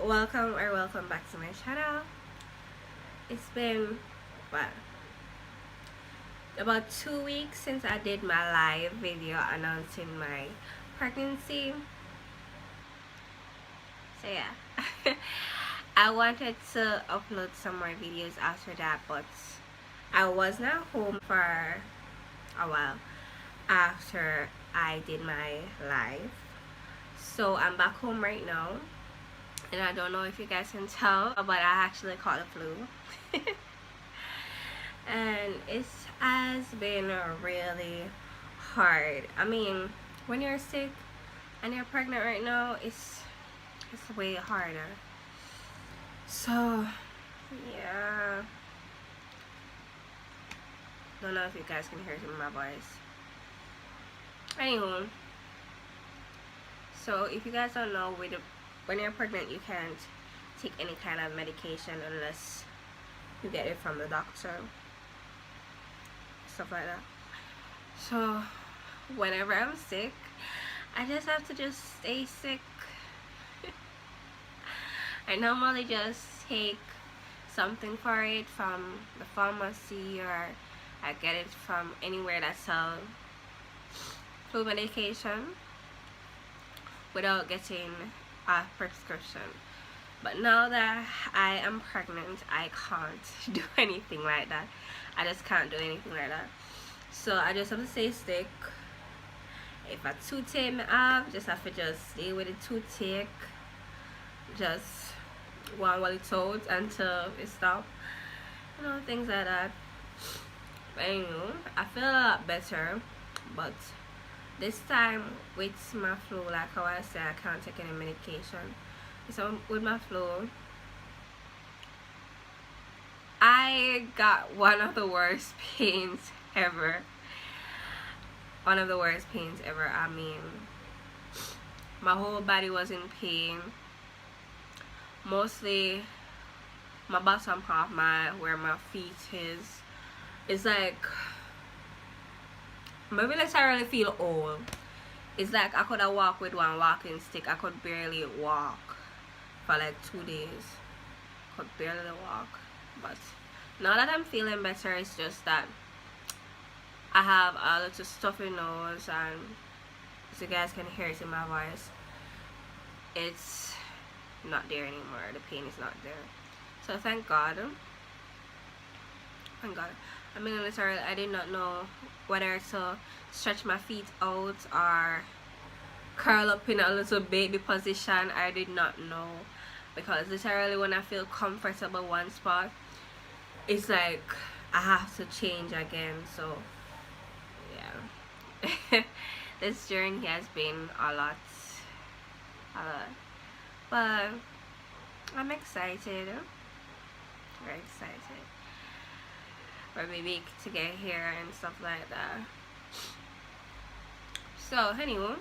welcome back to my channel. It's been what, about 2 weeks since I did my live video announcing my pregnancy. So yeah, I wanted to upload some more videos after that, but I was not home for a while after I did my live. So I'm back home right now, and I don't know if you guys can tell, but I actually caught the flu. And it has been really hard. I mean, when you're sick and you're pregnant right now, it's way harder. So yeah, don't know if you guys can hear some of my voice. Anyway, so if you guys don't know, when you're pregnant, you can't take any kind of medication unless you get it from the doctor, stuff like that. So whenever I'm sick, I just have to just stay sick. I normally just take something for it from the pharmacy, or I get it from anywhere that sells flu medication without getting a prescription. But now that I am pregnant, I can't do anything like that. I just can't do anything like that. So I just have to stay sick. If a toothache me have, just have to just stay with the toothache. Just one while it's out until it stops. You know, things like that. But anyway, I feel a lot better. But this time with my flu, like how I said, I can't take any medication. So with my flu, I got one of the worst pains ever. One of the worst pains ever. I mean, my whole body was in pain. Mostly my bottom half, where my feet is. It's like, maybe like I really feel old. It's like I could have walked with one walking stick. I could barely walk for like 2 days. Could barely walk. But now that I'm feeling better, it's just that I have a little stuffy nose, and as you guys can hear it in my voice, it's not there anymore. The pain is not there. So thank God. Thank God. I mean, literally, I did not know whether to stretch my feet out or curl up in a little baby position. I did not know, because literally when I feel comfortable one spot, it's like I have to change again. So yeah. This journey has been a lot, but I'm excited, very excited for baby to get here and stuff like that. So anyway,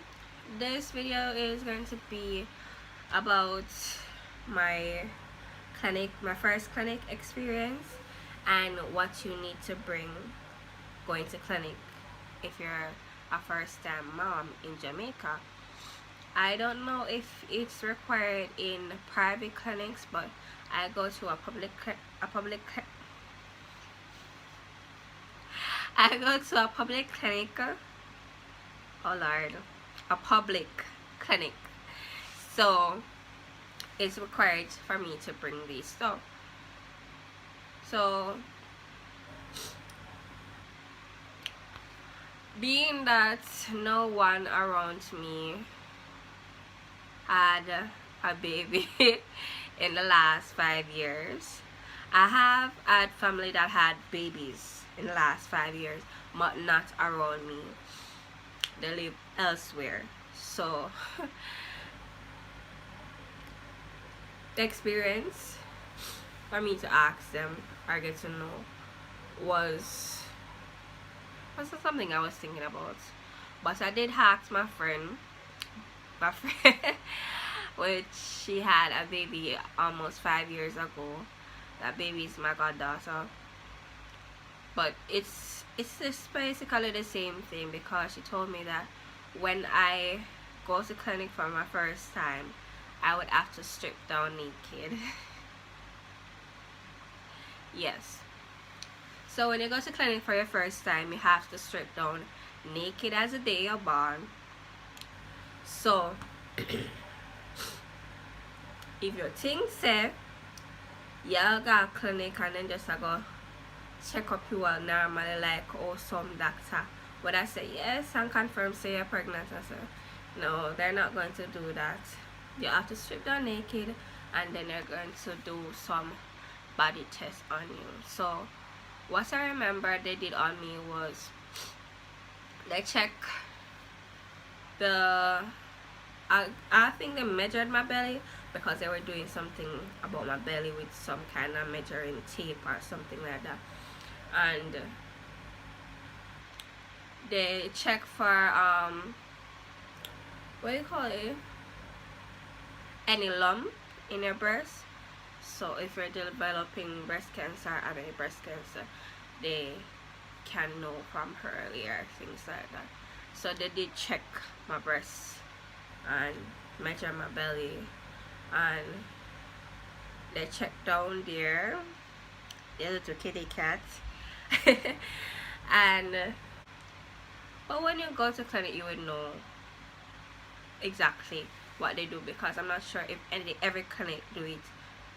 this video is going to be about my first clinic experience, and what you need to bring going to clinic if you're a first-time mom in Jamaica. I don't know if it's required in private clinics, but I go to I go to a public clinic. Oh Lord, a public clinic. So it's required for me to bring these stuff. So being that no one around me had a baby in the last 5 years, I have had family that had babies in the last 5 years, but not around me. They live elsewhere. So the experience for me to ask them or get to know was something I was thinking about. But I did ask my friend which she had a baby almost 5 years ago. That baby is my goddaughter. But it's just basically the same thing, because she told me that when I go to clinic for my first time, I would have to strip down naked. Yes. So when you go to clinic for your first time, you have to strip down naked as the day you're born. So if your thing say you go clinic and then just go check up you all normally like some doctor would I say yes and confirm say you're pregnant, I say no, they're not going to do that. You have to strip down naked and then they're going to do some body test on you. So what I remember they did on me was they check the I think they measured my belly because they were doing something about my belly with some kind of measuring tape or something like that, and they check for what do you call it, any lump in your breast. So if you're developing breast cancer or any breast cancer, they can know from earlier, things like that. So they did check my breasts and measure my belly, and they checked down there the little kitty cat. And but when you go to clinic you would know exactly what they do, because I'm not sure if every clinic do it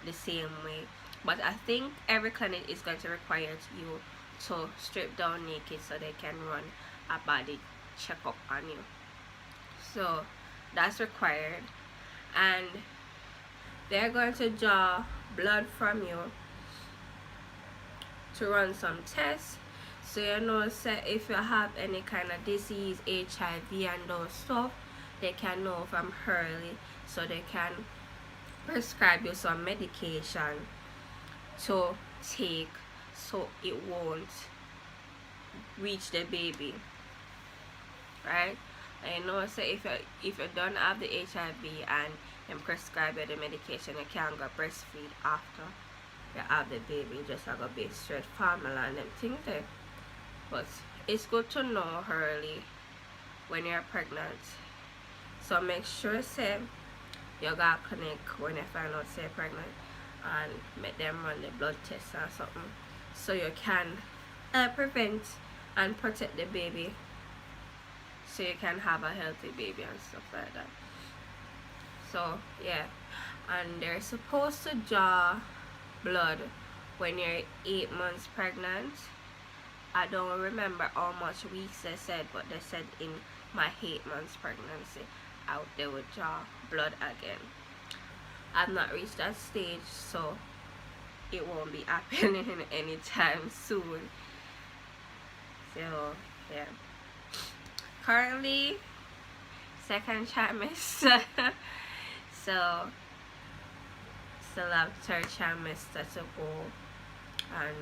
the same way, but I think every clinic is going to require you to strip down naked so they can run a body checkup on you. So that's required, and they're going to draw blood from you to run some tests, so you know say if you have any kind of disease, HIV and those stuff, they can know from early so they can prescribe you some medication to take so it won't reach the baby, right? And you know say if you don't have the HIV and them prescribe you the medication, you can't go breastfeed after you have the baby, just have a bit straight formula and them things there. But it's good to know early when you're pregnant, so make sure say you go to clinic when you find out say you're pregnant and make them run the blood test or something, so you can prevent and protect the baby, so you can have a healthy baby and stuff like that. So yeah, and they're supposed to draw blood when you're 8 months pregnant. I don't remember how much weeks they said, but they said in my 8 months pregnancy they would draw blood again. I've not reached that stage, so it won't be happening anytime soon. So yeah, currently second trimester. So still have third trimester to go, and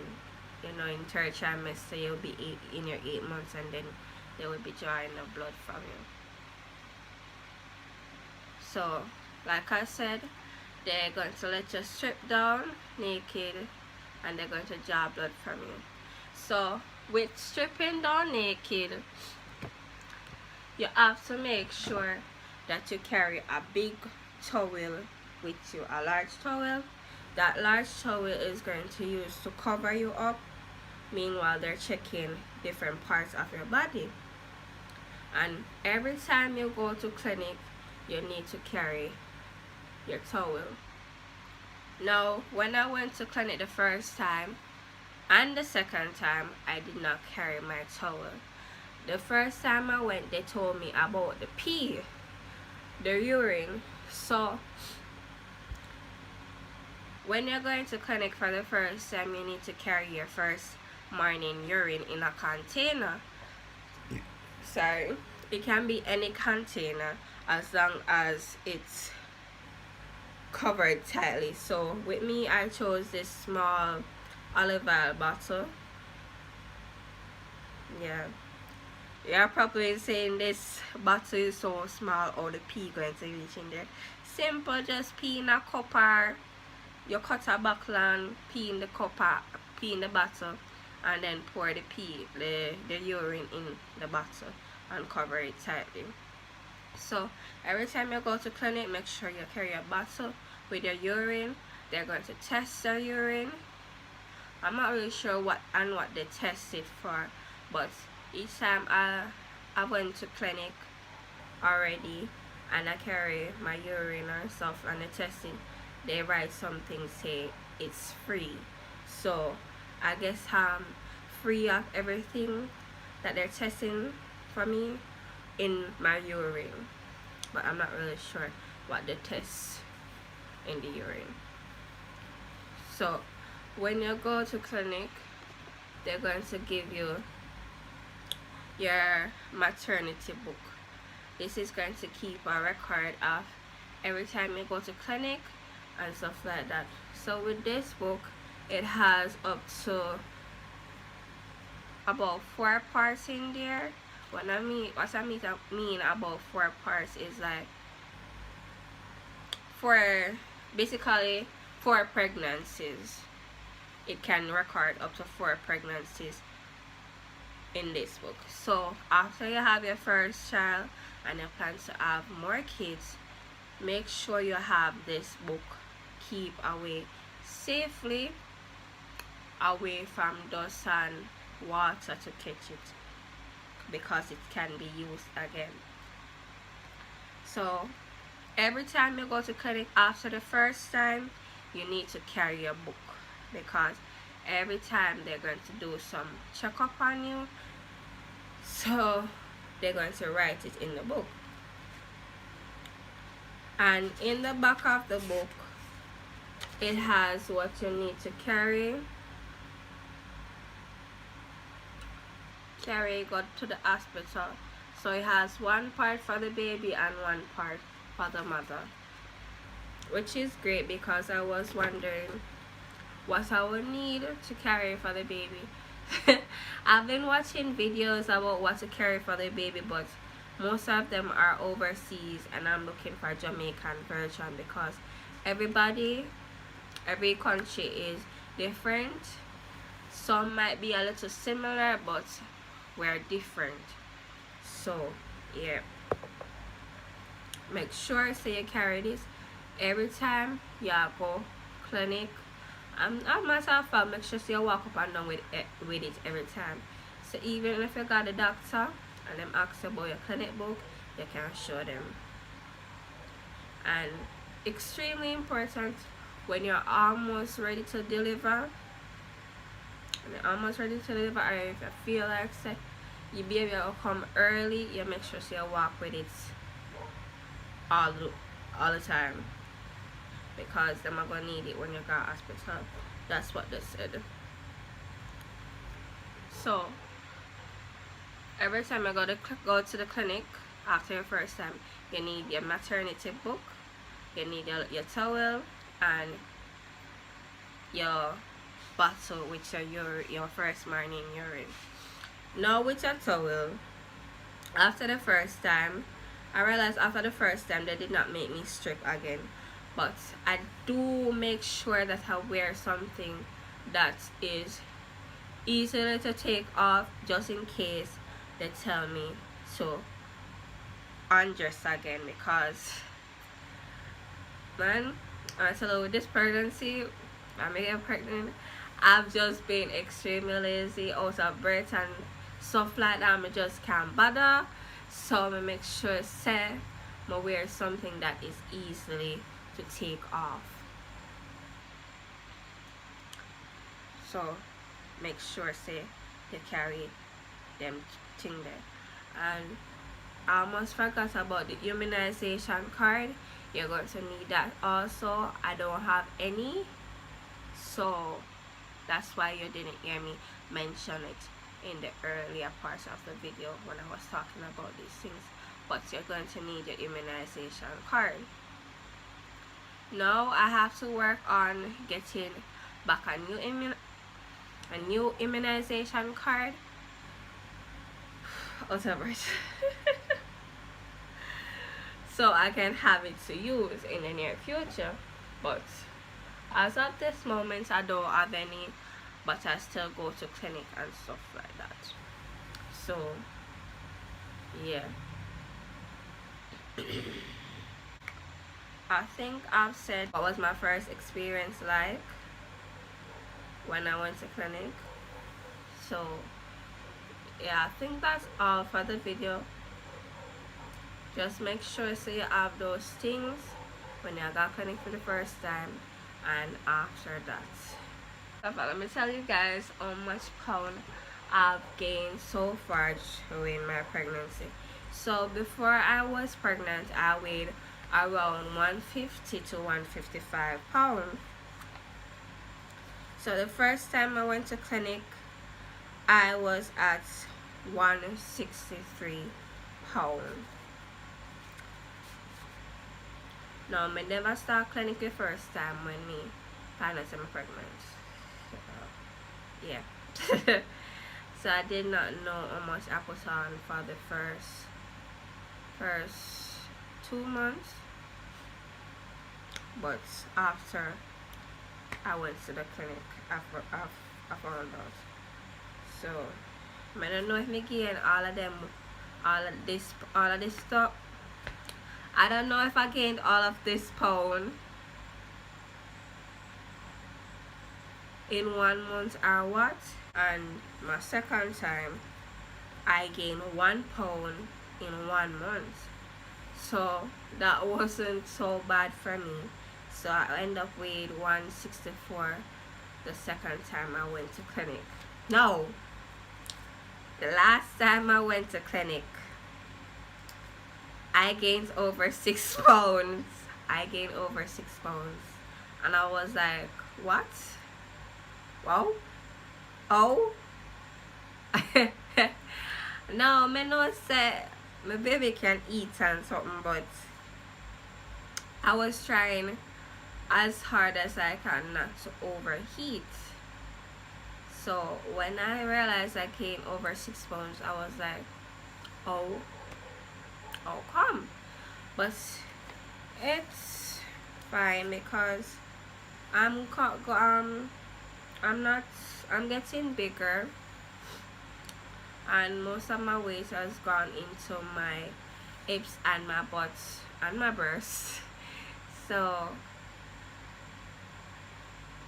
you know in third trimester you'll be in your 8 months, and then they will be drawing the blood from you. So like I said, they're going to let you strip down naked and they're going to draw blood from you. So with stripping down naked, you have to make sure that you carry a big towel with you, a large towel. That large towel is going to use to cover you up. Meanwhile, they're checking different parts of your body. And every time you go to clinic, you need to carry your towel. Now, when I went to clinic the first time and the second time, I did not carry my towel. The first time I went, they told me about the pee, the urine. So when you're going to clinic for the first time, you need to carry your first morning urine in a container. Sorry, it can be any container as long as it's covered tightly. So with me, I chose this small olive oil bottle. Yeah, you're probably saying this bottle is so small, or the pee going to reach in there. Simple, just pee in a cup, or you cut a buckle and pee in the cup, or pee in the bottle, and then pour the urine in the bottle and cover it tightly. So every time you go to clinic, make sure you carry a bottle with your urine. They're going to test your urine. I'm not really sure what they test it for, but each time I went to clinic already and I carry my urine or stuff and they test it, they write something say it's free. So I guess I'm free of everything that they're testing for me in my urine, but I'm not really sure what they test in the urine. So when you go to clinic, they're going to give you your maternity book. This is going to keep a record of every time you go to clinic and stuff like that. So with this book, it has up to about 4 parts in there. What I mean about 4 parts is like basically 4 pregnancies. It can record up to 4 pregnancies in this book. So after you have your first child and you plan to have more kids, make sure you have this book keep away safely away from dust and water to catch it, because it can be used again. So every time you go to clinic after the first time, you need to carry your book, because every time they're going to do some checkup on you, so they're going to write it in the book. And in the back of the book, it has what you need to carry go to the hospital. So it has 1 part for the baby and 1 part for the mother, which is great, because I was wondering what I would need to carry for the baby. I've been watching videos about what to carry for the baby, but most of them are overseas, and I'm looking for a Jamaican version, because every country is different. Some might be a little similar, but we're different. So yeah, make sure you carry this every time you go clinic. As matter of fact, make sure you walk up and down with it every time. So even if you got the doctor and them ask about your clinic book, you can show them. And extremely important, when you're almost ready to deliver, or if you feel like say your baby will come early, you make sure you walk with it all the time, because them are gonna need it when you go to hospital. That's what they said. So every time you go to the clinic after your first time, you need your maternity book, you need your towel, and your bottle with your first morning urine. Now with your towel, after the first time, I realized after the first time they did not make me strip again, but I do make sure that I wear something that is easily to take off, just in case they tell me to undress again. Because man, I tell you, with this pregnancy, I'm getting pregnant, I've just been extremely lazy, out of breath and stuff like that. I just can't bother. So I make sure I wear something that is easily to take off. So make sure you carry them thing there. And I almost forgot about the immunization card. You're going to need that also. I don't have any, so that's why you didn't hear me mention it in the earlier parts of the video when I was talking about these things. But you're going to need your immunization card. Now I have to work on getting back a new immunization card. Whatever. So I can have it to use in the near future. But as of this moment, I don't have any, but I still go to clinic and stuff like that. So yeah, I think I've said what was my first experience like when I went to clinic. So yeah, I think that's all for the video. Just make sure so you have those things when you got clinic for the first time and after that. So let me tell you guys how much pound I've gained so far during my pregnancy. So before I was pregnant, I weighed around 150 to 155 pounds. So the first time I went to clinic, I was at 163 pounds. No, I never start clinic the first time when me found out I'm pregnant. So, yeah. So I did not know how much I put on for the first 2 months. But after I went to the clinic, I found out. So I don't know if me gain all of this stuff. I don't know if I gained all of this pound in 1 month or what. And my second time, I gained 1 pound in 1 month. So that wasn't so bad for me. So I ended up with 164 the second time I went to clinic. No, the last time I went to clinic, I gained over 6 pounds. I gained over 6 pounds. And I was like, what? Wow? Oh? No, me no say my baby can eat and something, but I was trying as hard as I can not to overheat. So when I realized I gained over 6 pounds, I was like, oh come. But it's fine because I'm getting bigger, and most of my weight has gone into my hips and my butt and my breasts. So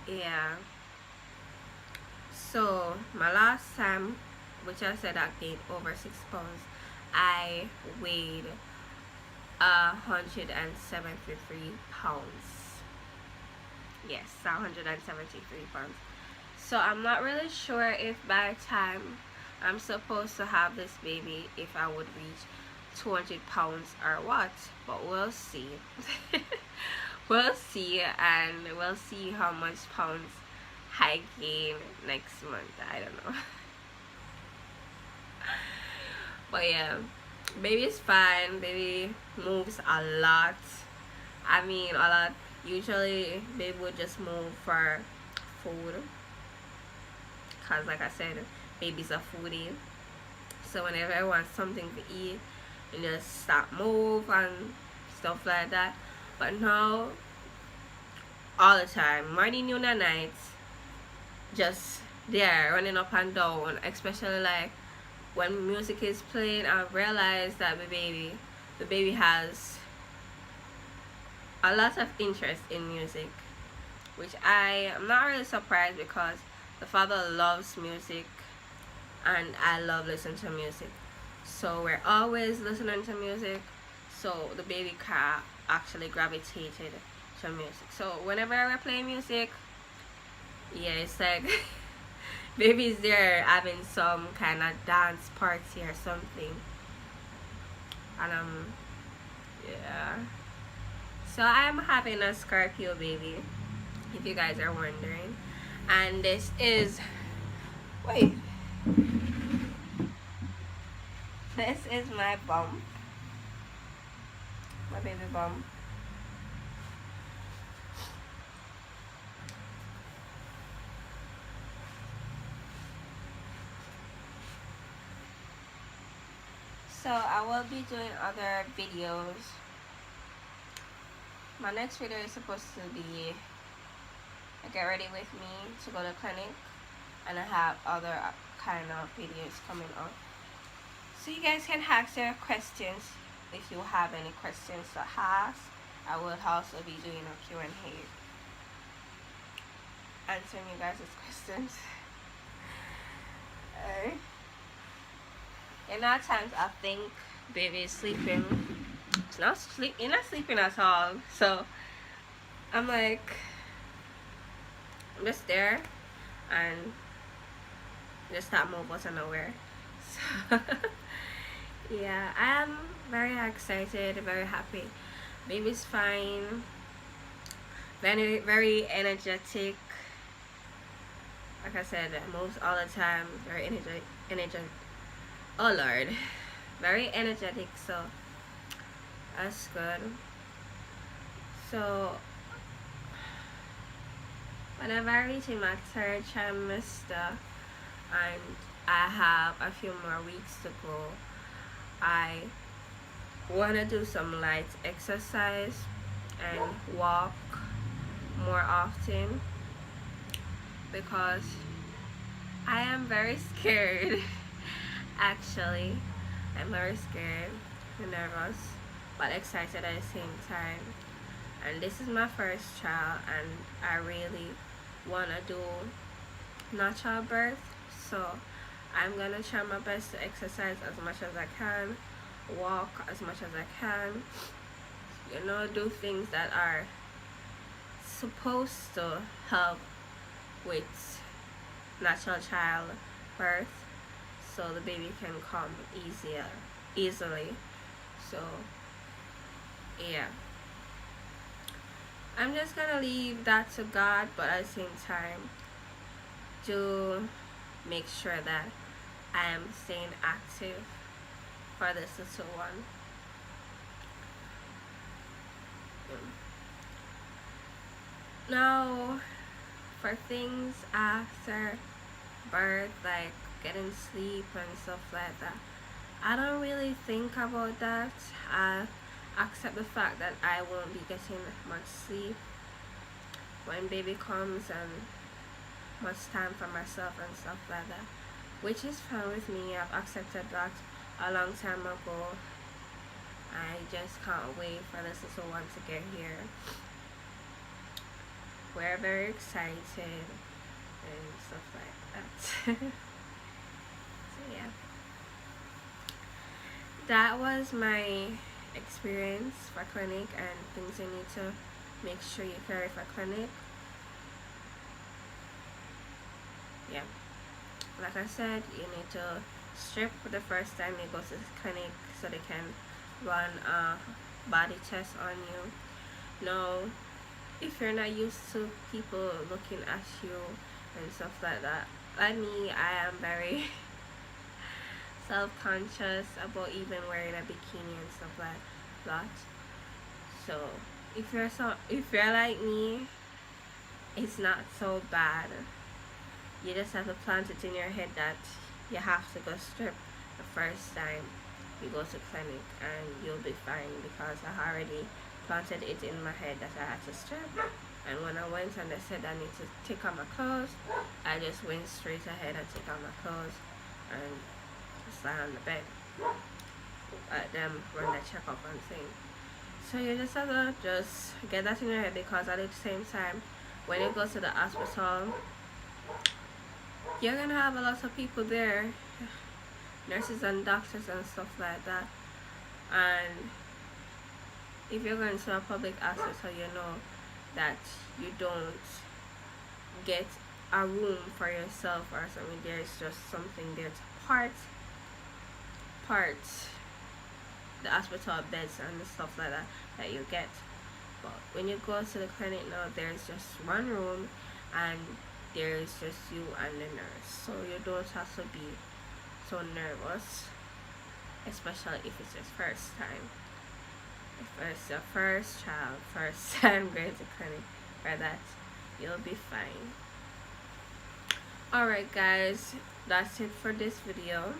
yeah. So my last time, which I said I gained over 6 pounds, I weighed 173 pounds. Yes, 173 pounds. So I'm not really sure if by the time I'm supposed to have this baby, if I would reach 200 pounds or what, but we'll see. We'll see, and we'll see how much pounds I gain next month. I don't know. But yeah, baby's fine. Baby moves a lot. I mean, a lot. Usually baby would just move for food, cause like I said, baby's a foodie. So whenever I want something to eat, you just start move and stuff like that. But now, all the time, morning, noon, and night, just there running up and down. Especially like when music is playing, I realize that the baby has a lot of interest in music, which I am not really surprised because the father loves music and I love listening to music. So we're always listening to music. So the baby car actually gravitated to music. So whenever I play music, yeah, it's like baby's there having some kind of dance party or something. And yeah. So I'm having a Scorpio baby, if you guys are wondering. And this is, wait, this is my bump, my baby bump. So I will be doing other videos. My next video is supposed to be get ready with me to go to clinic, and I have other kind of videos coming up, so you guys can ask your questions if you have any questions to ask, I will also be doing a Q&A answering you guys' questions. And at times I think baby is sleeping. It's not sleep. You're not sleeping at all. So I'm like, I'm just there, and just that move was unaware. So yeah, I am very excited, very happy. Baby's fine. Very, very energetic. Like I said, moves all the time. Very energetic. Oh Lord, very energetic. So that's good. So whenever I reach in my third trimester and I have a few more weeks to go, I want to do some light exercise and walk more often, because I am very scared. Actually, I'm very scared and nervous, but excited at the same time. And this is my first child, and I really want to do natural birth, so I'm gonna try my best to exercise as much as I can, walk as much as I can, you know, do things that are supposed to help with natural child birth, so the baby can come easily. So yeah, I'm just gonna leave that to God, but at the same time to make sure that I am staying active for this little one. Now, for things after birth, like getting sleep and stuff like that, I don't really think about that. I accept the fact that I won't be getting much sleep when baby comes, and much time for myself and stuff like that, which is fine with me. I've accepted that a long time ago. I just can't wait for this little one to get here. We're very excited and stuff like that. So yeah, that was my experience for clinic and things you need to make sure you carry for clinic. Yeah, like I said, you need to strip the first time you go to the clinic so they can run a body test on you. Now, if you're not used to people looking at you and stuff like that, like me, I am very self-conscious about even wearing a bikini and stuff like that. So if you're like me, it's not so bad. You just have to plant it in your head that you have to go strip the first time you go to clinic, and you'll be fine, because I already planted it in my head that I had to strip. And when I went and they said I need to take off my clothes, I just went straight ahead and took off my clothes and just lie on the bed. Let them run the checkup and thing. So you just have to just get that in your head, because at the same time, when you go to the hospital, you're gonna have a lot of people there, nurses and doctors and stuff like that. And if you're going to a public hospital, you know that you don't get a room for yourself or something. There's just something there to part the hospital beds and stuff like that you get. But when you go to the clinic now, there's just one room, and there's just you and the nurse, so you don't have to be so nervous, especially if it's your first time. If it's your first child, first time going to clinic, for that, you'll be fine. Alright guys, that's it for this video.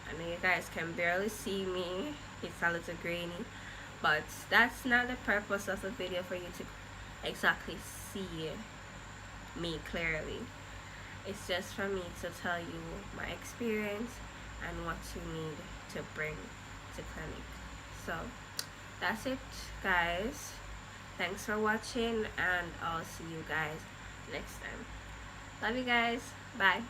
I know you guys can barely see me, it's a little grainy, but that's not the purpose of the video, for you to exactly see me clearly. It's just for me to tell you my experience and what you need to bring to clinic. So that's it, guys. Thanks for watching, and I'll see you guys next time. Love you guys. Bye.